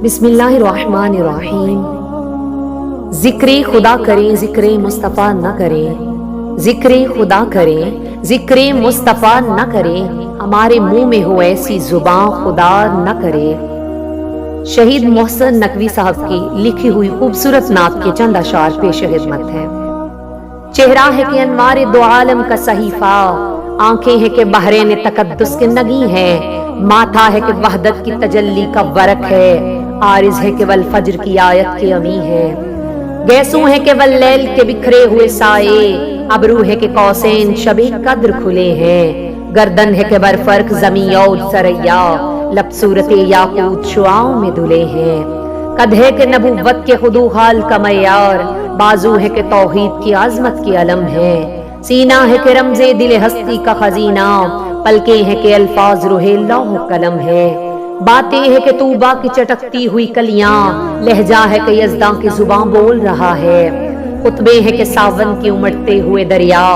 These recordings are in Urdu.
بسم اللہ الرحمن الرحیم۔ ذکر خدا کریں ذکر مصطفیٰ نہ کریں، ذکر خدا کریں ذکر مصطفیٰ نہ کریں، ہمارے منہ میں ہو ایسی زبان خدا نہ کرے۔ شہید محسن نقوی صاحب کی لکھی ہوئی خوبصورت نعت کے چند اشعار پیش خدمت ہے۔ چہرہ ہے کہ انوار دو عالم کا صحیفہ، آنکھیں ہیں کہ بحرین تقدس کے نگی ہیں، ماتھا ہے کہ وحدت کی تجلی کا ورق ہے، عارض ہے کہ والفجر کی آیت کے امی ہے، گیسوں ہے کہ واللیل کے بکھرے ہوئے سائے، ابرو ہے کہ قوسین شب قدر کھلے ہیں، گردن ہے کہ برفرق زمین اور سریا، لب صورت یاقوت شعاؤں میں دھلے ہیں، قد ہے کہ نبوت کے خدو حال کا معیار، بازو ہے کہ توحید کی عظمت کی علم ہے، سینہ ہے کہ رمز دل ہستی کا خزینہ، پلکیں ہے کہ الفاظ روح لوح قلم ہے، باتیں ہے کہ طوبا کی چٹکتی ہوئی کلیاں، لہجہ ہے کہ یزداں کی زبان بول رہا ہے، خطبے ہے کہ ساون کے امڑتے ہوئے دریا،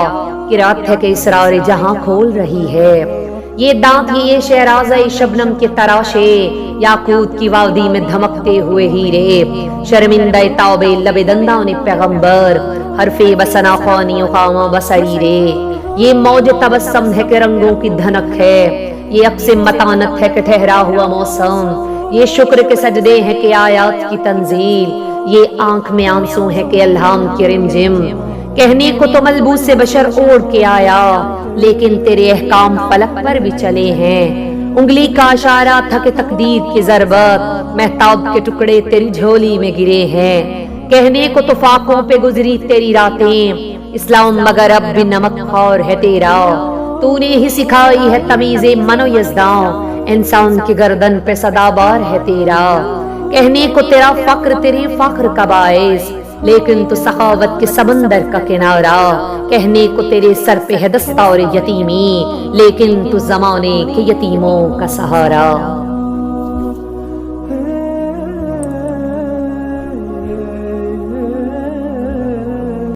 قرات ہے کہ اسرار جہاں کھول رہی ہے، یہ دانت یہ شہرازہ شبنم کے تراشے، یاقوت کی وادی میں دھمکتے ہوئے ہیرے، شرمندہ توبے لب دندان پیغمبر، حرف بسنا خوانی خامہ بصریرے، یہ موج تبسم ہے کہ رنگوں کی دھنک ہے، یہ عکس متانت ہے کہ ٹھہرا ہوا موسم، یہ شکر کے سجدے ہیں کہ آیات کی تنزیل، یہ آنکھ میں آنسوں ہے کہ الہام کی رمجم، کہنے کو تو ملبوس بشر اوڑھ کے آیا، لیکن تیرے احکام فلک پر بھی چلے ہیں، انگلی کا اشارہ تھا کہ تقدیر کی ضربت، مہتاب کے ٹکڑے تیری جھولی میں گرے ہیں، کہنے کو تو فاقوں پہ گزری تیری راتیں، اسلام مگر اب بھی نمک خور ہے تیرا، تو نے ہی سکھائی ہے تمیز من و یزداں، انسان کی گردن پہ صدا بار ہے تیرا، کہنے کو تیرا فقر تیرے فخر کا باعث، لیکن تو سخاوت کے سمندر کا کنارہ، کہنے کو تیرے سر پہ ہے دستار یتیمی، لیکن تو زمانے کے یتیموں کا سہارا۔